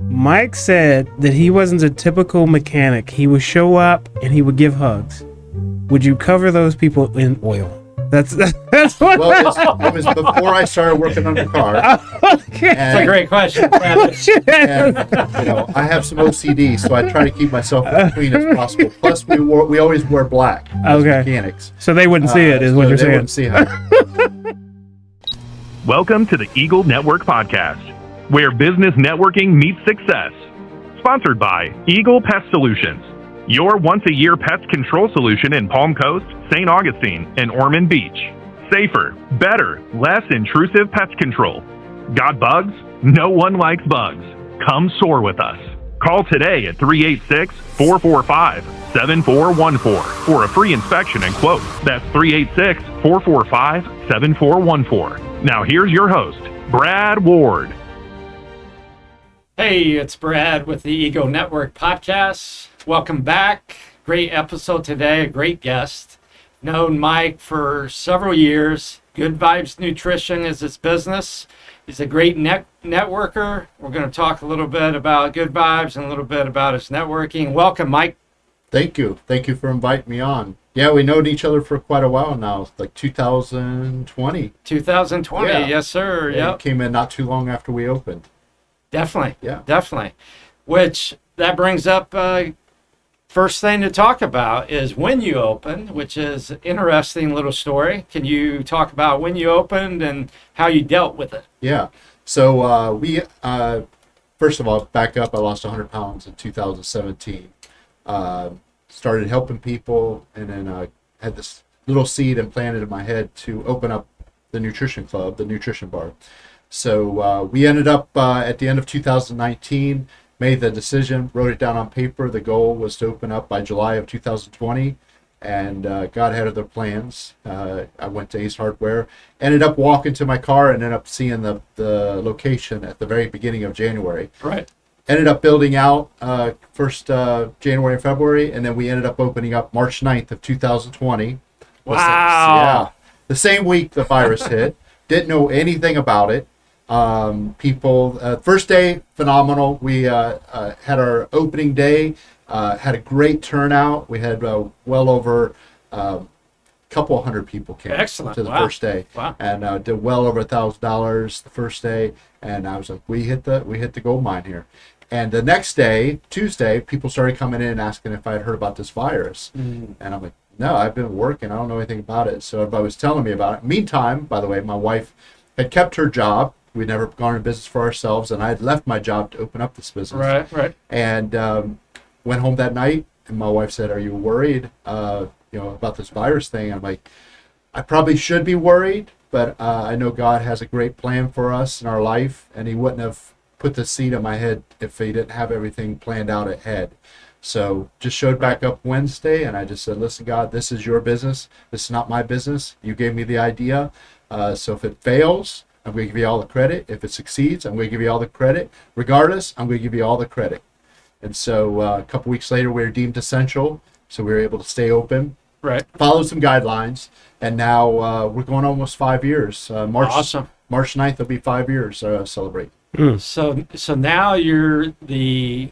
Mike said that he wasn't a typical mechanic. He would show up and he would give hugs. Would you cover those people in oil? That's what. Well, it was before I started working on the car. Okay. That's a great question. And, I have some OCD, so I try to keep myself as clean as possible. Plus, we always wear black as mechanics. So they wouldn't see it, is what you're saying. Wouldn't see it. Welcome to the Eagle Network Podcast, where business networking meets success. Sponsored by Eagle Pest Solutions, your once-a-year pest control solution in Palm Coast, St. Augustine, and Ormond Beach. Safer, better, less intrusive pest control. Got bugs? No one likes bugs. Come soar with us. Call today at 386-445-7414 for a free inspection and quote. That's 386-445-7414. Now here's your host, Brad Ward. Hey, it's Brad with the Eagle Network Podcast. Welcome back. Great episode today, a great guest. Known Mike for several years. Good Vibes Nutrition is his business. He's a great networker. We're going to talk a little bit about Good Vibes and a little bit about his networking. Welcome, Mike. Thank you. Thank you for inviting me on. Yeah, we known each other for quite a while now, like 2020. 2020, Yeah. Yes, sir. Yeah, Yep. it came in not too long after we opened. Definitely. Yeah. Definitely. Which, that brings up first thing to talk about is when you opened, which is an interesting little story. Can you talk about when you opened and how you dealt with it? Yeah. So we, first of all, back up, I lost 100 pounds in 2017. Started helping people, and then had this little seed implanted in my head to open up the nutrition club, the nutrition bar. So we ended up at the end of 2019, made the decision, wrote it down on paper. The goal was to open up by July of 2020, and got ahead of their plans. I went to Ace Hardware, ended up walking to my car, and ended up seeing the location at the very beginning of January. Right. Ended up building out first January and February, and then we ended up opening up March 9th of 2020. Wow. Yeah. The same week the virus hit. Didn't know anything about it. People, first day, phenomenal. We had our opening day, had a great turnout. We had well over a couple hundred people came Excellent. to the Wow. first day. Wow. And did well over $1,000 the first day. And I was like, we hit the gold mine here. And the next day, Tuesday, people started coming in asking if I had heard about this virus. Mm. And I'm like, no, I've been working. I don't know anything about it. So everybody was telling me about it. Meantime, by the way, my wife had kept her job. We'd never gone into business for ourselves. And I had left my job to open up this business. Right. And went home that night. And my wife said, are you worried about this virus thing? I'm like, I probably should be worried. But I know God has a great plan for us in our life. And he wouldn't have put the seed in my head if he didn't have everything planned out ahead. So just showed back up Wednesday, and I just said, listen, God, this is your business. This is not my business. You gave me the idea. So if it fails, I'm going to give you all the credit. If it succeeds, I'm going to give you all the credit. Regardless, I'm going to give you all the credit. And so a couple weeks later, we were deemed essential, so we were able to stay open. Right. Follow some guidelines, and now we're going almost 5 years. Awesome. March 9th will be 5 years celebrate. So now you're the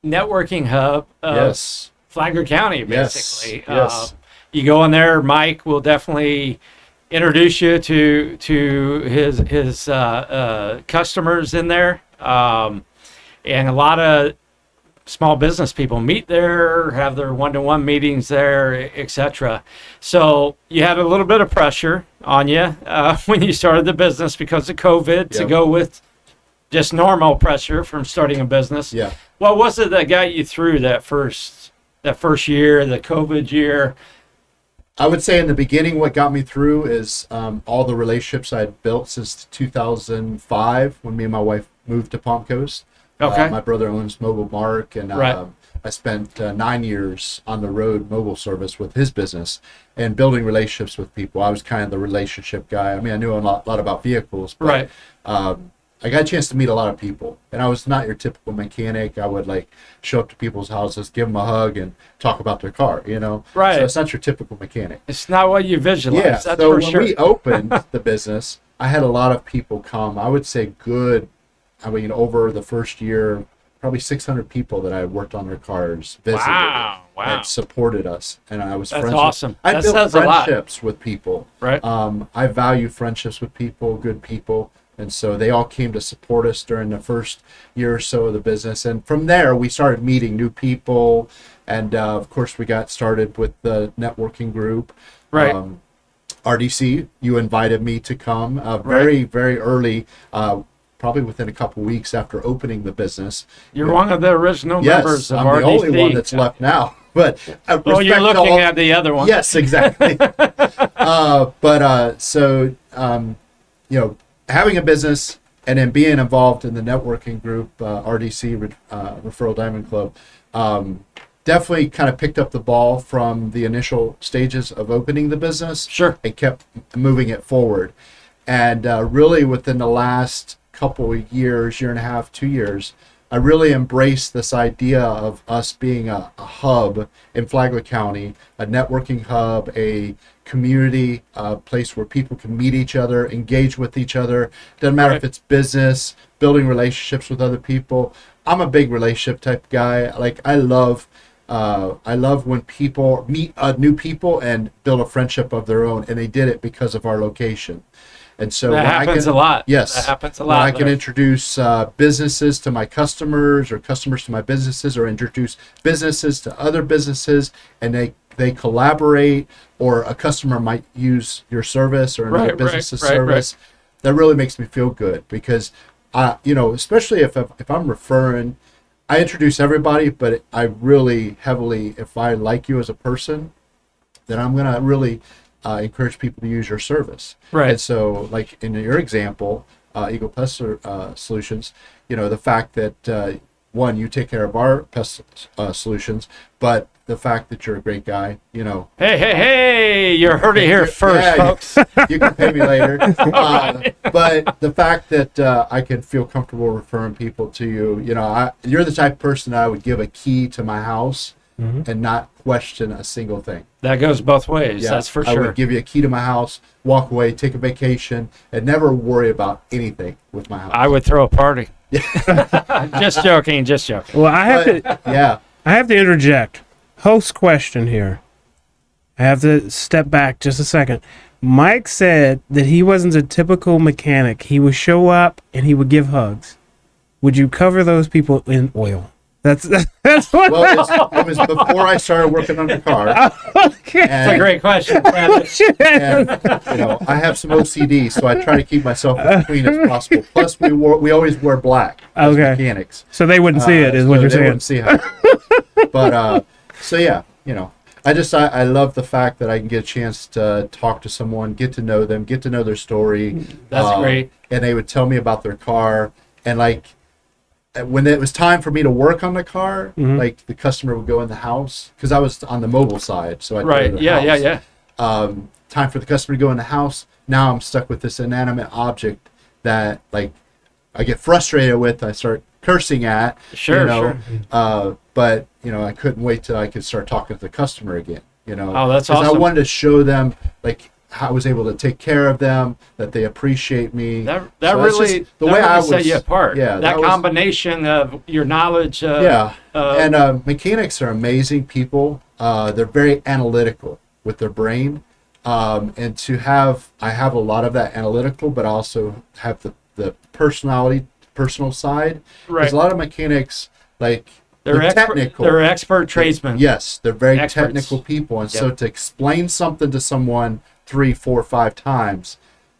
networking hub of Yes. Flagler County, basically. Yes. You go in there, Mike will definitely introduce you to his customers in there, and a lot of small business people meet there, have their one-to-one meetings there, etc. So you had a little bit of pressure on you when you started the business because of COVID to go with just normal pressure from starting a business. Yeah. What was it that got you through that first year, the COVID year? I would say in the beginning, what got me through is all the relationships I had built since 2005 when me and my wife moved to Palm Coast. Okay. My brother owns Mobile Mark, and I spent 9 years on the road mobile service with his business and building relationships with people. I was kind of the relationship guy. I mean, I knew a lot about vehicles, but I got a chance to meet a lot of people, and I was not your typical mechanic. I would show up to people's houses, give them a hug, and talk about their car. Right. So it's not your typical mechanic. It's not what you visualize. Yeah. That's So for when sure. we opened the business, I had a lot of people come. I would say over the first year, probably 600 people that I worked on their cars, visited Wow. and supported us. And I was That's friends awesome. I That built says a lot. friendships with people. Right. I value friendships with people, good people. And so they all came to support us during the first year or so of the business. And from there, we started meeting new people. And of course, we got started with the networking group. Right. RDC, you invited me to come very, very early, probably within a couple weeks after opening the business. You're one of the original members Yes, of I'm RDC. the only one that's left now. But Well, you're looking at the other one. Yes, exactly. So having a business and then being involved in the networking group, RDC, Referral Diamond Club, definitely kind of picked up the ball from the initial stages of opening the business. Sure. And kept moving it forward. And really within the last couple of years, year and a half, 2 years, I really embraced this idea of us being a hub in Flagler County, a networking hub, a community place where people can meet each other, engage with each other. Doesn't matter if it's business, building relationships with other people. I'm a big relationship type guy. Like I love when people meet new people and build a friendship of their own, and they did it because of our location. And so That happens a lot. Yes, That happens a when lot. I can introduce businesses to my customers, or customers to my businesses, or introduce businesses to other businesses, and they collaborate, or a customer might use your service or another business's service. That really makes me feel good because, especially if I'm referring, I introduce everybody, but I really heavily, if I like you as a person, then I'm gonna really encourage people to use your service. Right. And so, like in your example, Eagle Pest Solutions, the fact that one, you take care of our pest solutions, but the fact that you're a great guy, Hey, you heard it here first, folks. You can pay me later. But the fact that I can feel comfortable referring people to you, you're the type of person I would give a key to my house and not question a single thing. That goes both ways. Yeah, That's for I sure. would give you a key to my house, walk away, take a vacation, and never worry about anything with my house. I would throw a party. Just joking. Well, I have to interject. Host question here. I have to step back just a second. Mike said that he wasn't a typical mechanic. He would show up and he would give hugs. Would you cover those people in oil? That's what. Well, it was before I started working on the car. Okay. That's a great question, Travis. And, I have some OCD, so I try to keep myself as clean as possible. Plus, we always wear black as mechanics. So they wouldn't see it, is what you're saying. They wouldn't see how. But so yeah, I love the fact that I can get a chance to talk to someone, get to know them, get to know their story. That's great. And they would tell me about their car, and like when it was time for me to work on the car, like the customer would go in the house because I was on the mobile side, so I Right. Yeah. Time for the customer to go in the house. Now I'm stuck with this inanimate object that like I get frustrated with. I start cursing at. Sure. But I couldn't wait till I could start talking to the customer again. Oh, that's 'Cause awesome. I wanted to show them like how I was able to take care of them, that they appreciate me. That So that's really just the way I was set you apart. Yeah, that was- combination of your knowledge. And mechanics are amazing people. They're very analytical with their brain, and I have a lot of that analytical, but also have the personal side. Right. There's a lot of mechanics like They're technical. They're expert tradesmen. Yes, they're very Experts. technical people, and so to explain something to someone 3, 4, 5 times,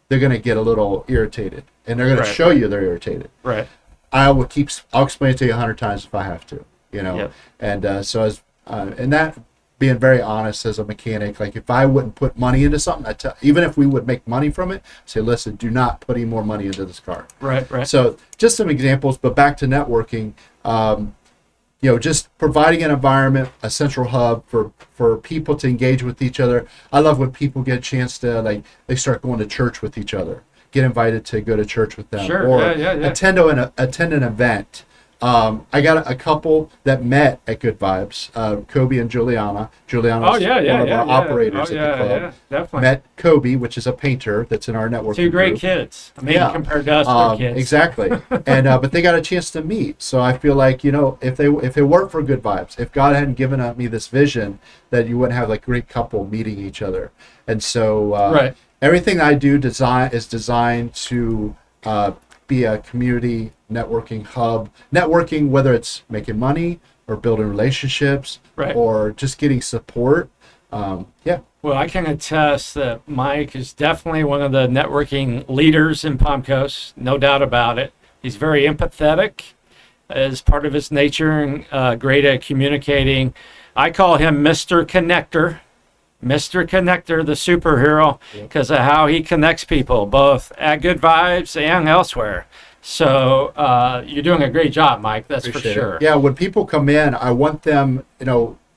they're going to get a little irritated, and they're going to show you they're irritated. Right. I'll explain it to you 100 times if I have to, Yep. And so as and that being very honest as a mechanic, like if I wouldn't put money into something, even if we would make money from it, say, listen, do not put any more money into this car. Right. So just some examples, but back to networking. Just providing an environment, a central hub for people to engage with each other. I love when people get a chance to they start going to church with each other, get invited to go to church with them, Sure. or Yeah. attend an event. I got a couple that met at Good Vibes. Kobe and Juliana. Juliana's one of our operators at the club. Yeah, definitely. Met Kobe, which is a painter that's in our network. Two great kids. I mean, compared to us, they're kids. Exactly. And but they got a chance to meet. So I feel like, if it weren't for Good Vibes, if God hadn't given me this vision, that you wouldn't have like great couple meeting each other. And so everything I do is designed to be a community networking hub. Networking, whether it's making money or building relationships or just getting support. Well, I can attest that Mike is definitely one of the networking leaders in Palm Coast, no doubt about it. He's very empathetic as part of his nature and great at communicating. I call him Mr. Connector. Mr. Connector, the superhero, because of how he connects people, both at Good Vibes and elsewhere. So you're doing a great job, Mike. That's Appreciate for sure. It. Yeah, when people come in, I want them,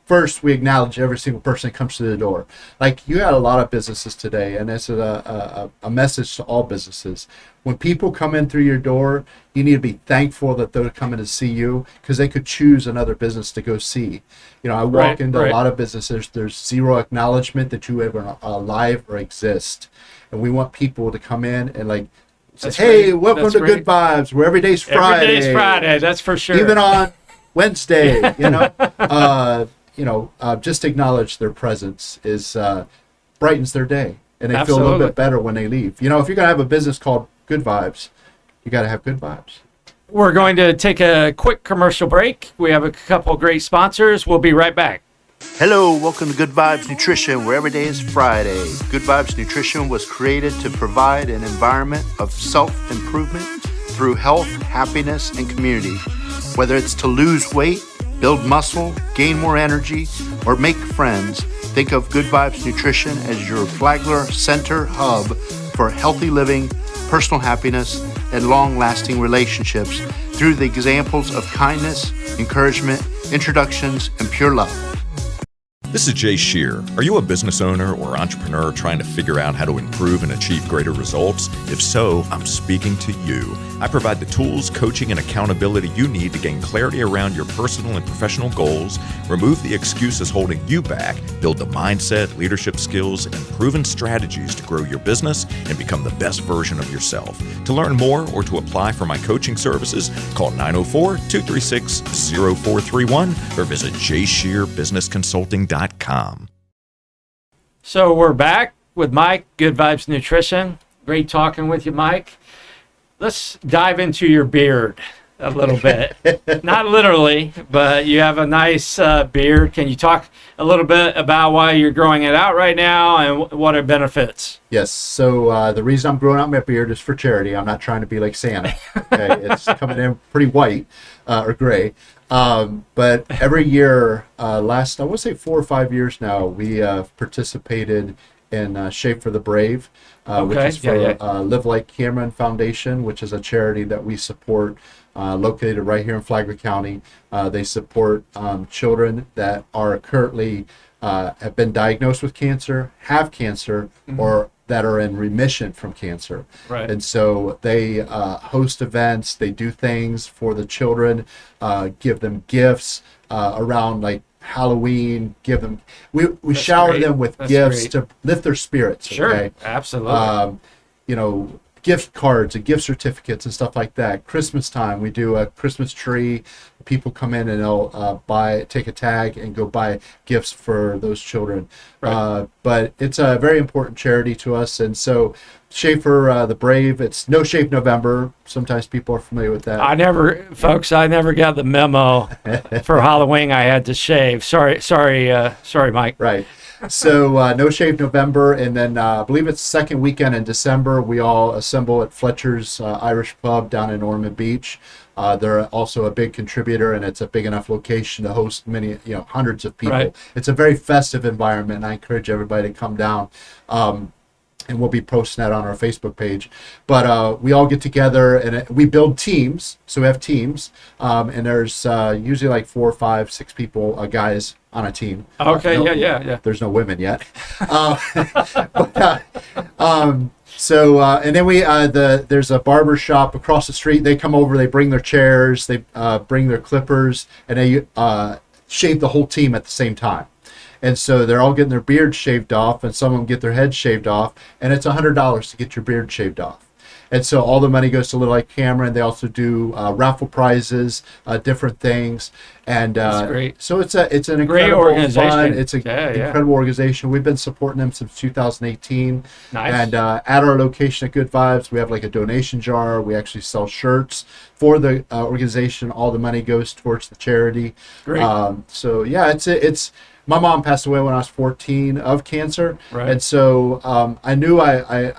first we acknowledge every single person that comes through the door. Like, you got a lot of businesses today, and it's a message to all businesses. When people come in through your door, you need to be thankful that they're coming to see you, because they could choose another business to go see. I walk into a lot of businesses, there's zero acknowledgement that you ever alive or exist. And we want people to come in and say, hey, welcome to Good Vibes, where every day's Friday. Every day's Friday, that's for sure. Even on Wednesday, just acknowledge their presence brightens their day, and they feel a little bit better when they leave. If you're going to have a business called Good Vibes, you got to have good vibes. We're going to take a quick commercial break. We have a couple great sponsors. We'll be right back. Hello, welcome to Good Vibes Nutrition, where every day is Friday. Good Vibes Nutrition was created to provide an environment of self-improvement through health, happiness, and community. Whether it's to lose weight, build muscle, gain more energy, or make friends, think of Good Vibes Nutrition as your Flagler Center hub for healthy living, personal happiness, and long-lasting relationships through the examples of kindness, encouragement, introductions, and pure love. This is Jay Shear. Are you a business owner or entrepreneur trying to figure out how to improve and achieve greater results? If so, I'm speaking to you. I provide the tools, coaching, and accountability you need to gain clarity around your personal and professional goals, remove the excuses holding you back, build the mindset, leadership skills, and proven strategies to grow your business and become the best version of yourself. To learn more or to apply for my coaching services, call 904-236-0431 or visit jshearbusinessconsulting.com. So we're back with Mike, Good Vibes Nutrition. Great talking with you, Mike. Let's dive into your beard a little bit. Not literally, but you have a nice beard. Can you talk a little bit about why you're growing it out right now and what it benefits? Yes. So the reason I'm growing out my beard is for charity. I'm not trying to be like Santa. Okay, it's coming in pretty white or gray. But every year, last, I want to say 4 or 5 years now, we participated in Shape for the Brave, which is for Live Like Cameron Foundation, which is a charity that we support, located right here in Flagler County. They support children that are currently have been diagnosed with cancer, have cancer, or that are in remission from cancer. Right. And so they host events, they do things for the children, give them gifts around like Halloween, give them, we shower them with gifts to lift their spirits. Sure, okay? Absolutely. Gift cards and gift certificates and stuff like that. Christmas time, we do a Christmas tree. People come in and they'll take a tag and go buy gifts for those children. Right. But it's a very important charity to us. And so Shape for the Brave, it's No Shape November. Sometimes people are familiar with that. I never got the memo. For Halloween, I had to shave. Sorry, Mike. Right. So No Shave November, and then I believe it's second weekend in December, we all assemble at Fletcher's Irish Pub down in Ormond Beach. They're also a big contributor, and it's a big enough location to host many, hundreds of people. Right. It's a very festive environment, and I encourage everybody to come down. And we'll be posting that on our Facebook page. But we all get together and we build teams. So we have teams, and there's usually like 4, 5, 6 people, guys on a team. Okay, yeah. There's no women yet. So and then there's a barber shop across the street. They come over, they bring their chairs, they bring their clippers, and they shave the whole team at the same time. And so they're all getting their beards shaved off, and some of them get their heads shaved off, and it's $100 to get your beard shaved off. And so all the money goes to Little Light Cameron. They also do raffle prizes, different things, and That's great. so it's an incredible Great organization. fun. It's an incredible organization. We've been supporting them since 2018. Nice. And at our location at Good Vibes, we have like a donation jar. We actually sell shirts for the organization. All the money goes towards the charity. Great. So yeah, it's. My mom passed away when I was 14 of cancer, Right. and so I knew I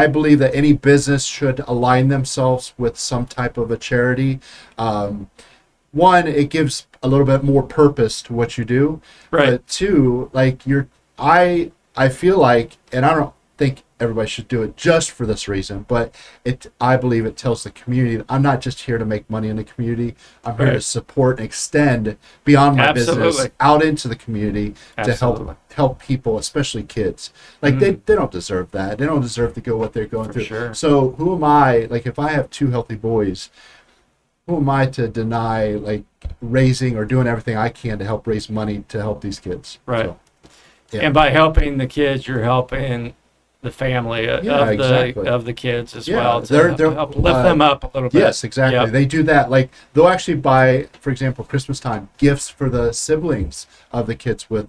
believe that any business should align themselves with some type of a charity. One, it gives a little bit more purpose to what you do. Right. But two, like I feel like, and I don't think everybody should do it just for this reason, but I believe it tells the community that I'm not just here to make money in the community. I'm here to support and extend beyond my business out into the community to help people, especially kids. Like they don't deserve that. They don't deserve to go what they're going through. Sure. So who am I? Like if I have two healthy boys, who am I to deny like raising or doing everything I can to help raise money to help these kids? Right. So, yeah. And by helping the kids, you're helping the family of the kids as well to help lift them up a little bit. Yes, exactly. Yep. They do that. Like they'll actually buy, for example, Christmas time gifts for the siblings of the kids with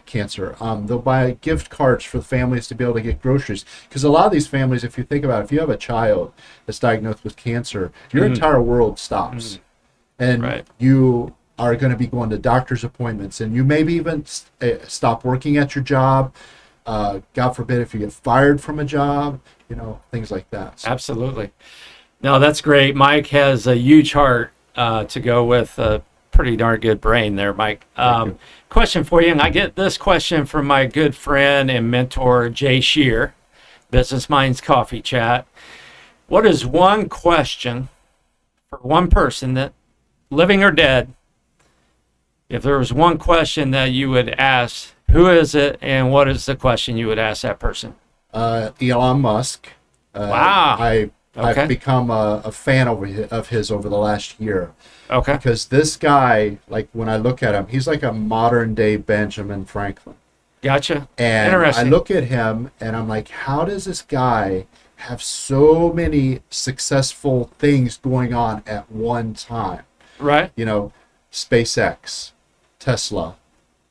cancer. They'll buy gift cards for the families to be able to get groceries, because a lot of these families, if you think about it, if you have a child that's diagnosed with cancer, your entire world stops, and you are going to be going to doctor's appointments, and you maybe even stop working at your job. God forbid if you get fired from a job, things like that. So. Absolutely. No, that's great. Mike has a huge heart to go with a pretty darn good brain there, Mike. Question for you, and I get this question from my good friend and mentor, Jay Shear, Business Minds Coffee Chat. What is one question for one person, that living or dead, if there was one question that you would ask, who is it, and what is the question you would ask that person? Elon Musk. Wow. I've become a fan of his over the last year. Okay. Because this guy, like when I look at him, he's like a modern day Benjamin Franklin. Gotcha. And Interesting. I look at him and I'm like, how does this guy have so many successful things going on at one time? Right. SpaceX, Tesla,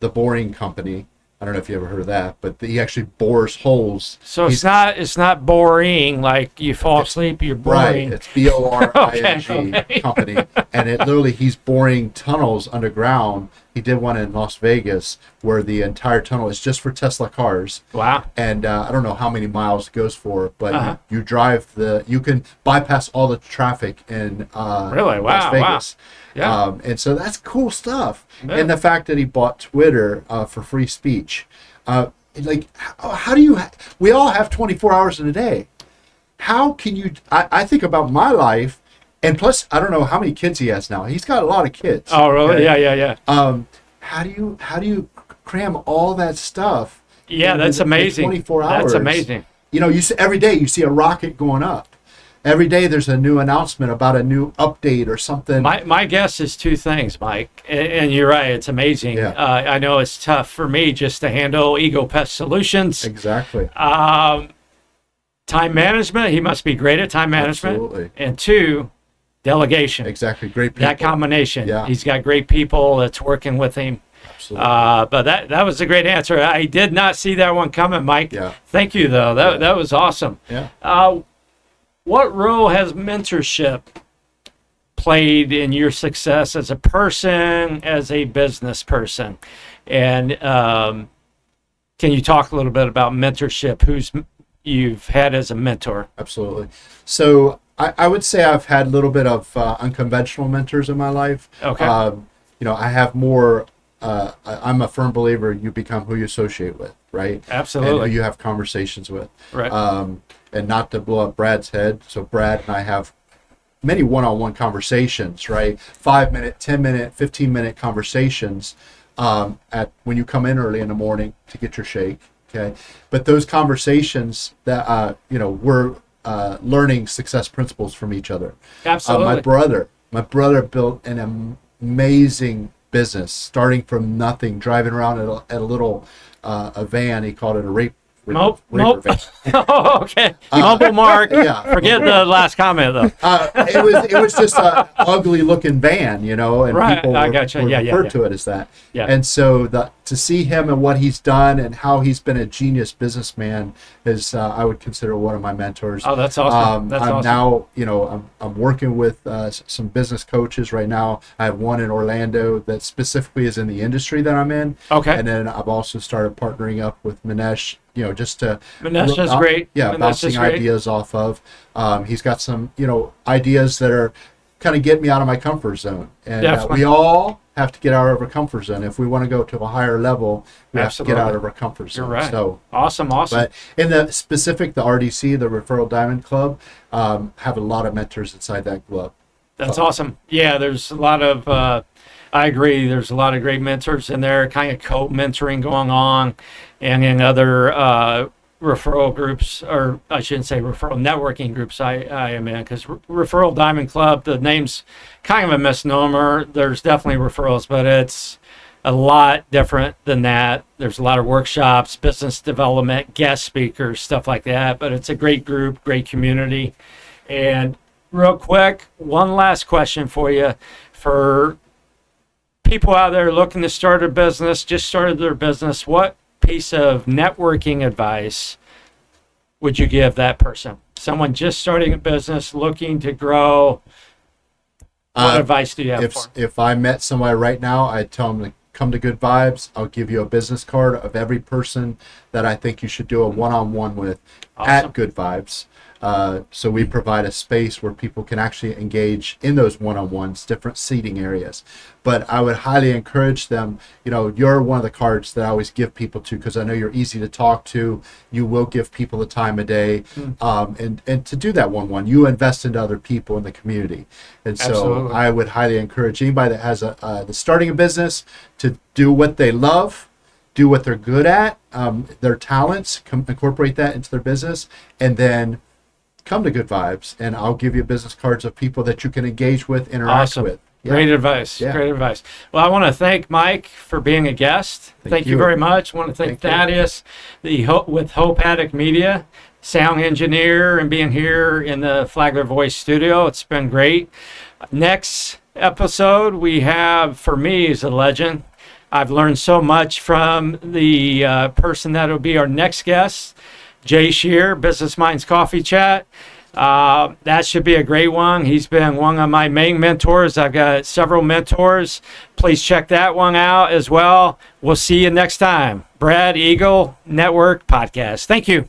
the Boring Company. I don't know if you ever heard of that, but he actually bores holes. So it's not boring, like you fall asleep, you're boring. Right, it's BORING company. And he's boring tunnels underground. He did one in Las Vegas where the entire tunnel is just for Tesla cars. Wow. And I don't know how many miles it goes for, but you you can bypass all the traffic in Las Vegas. Wow. Yeah. And so that's cool stuff. Yeah. And the fact that he bought Twitter for free speech. How do you, we all have 24 hours in a day. How can you, I think about my life, and plus, I don't know how many kids he has now. He's got a lot of kids. Oh, really? Okay? Yeah. How do you cram all that stuff? Yeah, that's amazing. 24 hours. That's amazing. You see, every day you see a rocket going up. Every day there's a new announcement about a new update or something. My guess is two things, Mike, and you're right. It's amazing. Yeah. I know it's tough for me just to handle Eagle Pest Solutions. Exactly. Time management. He must be great at time management. Absolutely. And two, delegation. Exactly. Great people. That combination. Yeah. He's got great people that's working with him. Absolutely. But that was a great answer. I did not see that one coming, Mike. Yeah. Thank you, though. That was awesome. Yeah. What role has mentorship played in your success as a person, as a business person? And can you talk a little bit about mentorship? Who's you've had as a mentor? Absolutely. So I would say I've had a little bit of unconventional mentors in my life. Okay. I have more. I'm a firm believer you become who you associate with, right? Absolutely. And who you have conversations with. Right. And not to blow up Brad's head. So Brad and I have many one-on-one conversations, right? 5-minute, 10-minute, 15-minute conversations when you come in early in the morning to get your shake, Okay. But those conversations that, we're learning success principles from each other. Absolutely. My brother built an amazing business starting from nothing, driving around at a little a van. He called it a raper van. Oh, okay. Humble Mark. Yeah. Forget the last comment though. It was just an ugly looking van, and Right, people I were, gotcha. were Yeah, referred to it as that. Yeah. And so to see him and what he's done and how he's been a genius businessman is I would consider one of my mentors. Oh, that's awesome. That's I'm awesome. now, I'm working with some business coaches right now. I have one in Orlando that specifically is in the industry that I'm in. Okay. And then I've also started partnering up with Manesh, just to Manesh is great. Yeah, Manesh bouncing is great. ideas off of. He's got some, ideas that are kind of getting me out of my comfort zone. And Definitely. we all have to get out of our comfort zone. If we want to go to a higher level, we have to get out of our comfort zone. You're right. So Awesome. but in the RDC, the Referral Diamond Club, have a lot of mentors inside that club. That's awesome. Yeah, there's a lot of, I agree, there's a lot of great mentors in there, kind of co-mentoring going on, and in other referral groups, or I shouldn't say referral, networking groups I am in, because Referral Diamond Club, the name's kind of a misnomer. There's definitely referrals, but it's a lot different than that. There's a lot of workshops, business development, guest speakers, stuff like that, but it's a great group, great community. And real quick, one last question for you. For people out there looking to start a business, just started their business, what piece of networking advice would you give that person? Someone just starting a business, looking to grow. What advice do you have for them? If I met somebody right now, I'd tell them to come to Good Vibes. I'll give you a business card of every person that I think you should do a one-on-one with at Good Vibes. So we provide a space where people can actually engage in those one-on-ones, different seating areas. But I would highly encourage them, you're one of the cards that I always give people to, because I know you're easy to talk to. You will give people the time of day. And to do that one-on-one, you invest into other people in the community. And so Absolutely. I would highly encourage anybody that has that's starting a business to do what they love, do what they're good at, their talents, incorporate that into their business, and then come to Good Vibes, and I'll give you business cards of people that you can engage with, interact with. Yeah. Great advice. Yeah. Great advice. Well, I want to thank Mike for being a guest. Thank you very much. I want to thank Thaddeus with Hope Haddock Media, sound engineer, and being here in the Flagler Voice Studio. It's been great. Next episode we have, for me, is a legend. I've learned so much from the person that will be our next guest, Jay Shear, Business Minds Coffee Chat. That should be a great one. He's been one of my main mentors. I've got several mentors. Please check that one out as well. We'll see you next time. Brad Eagle Network Podcast. Thank you.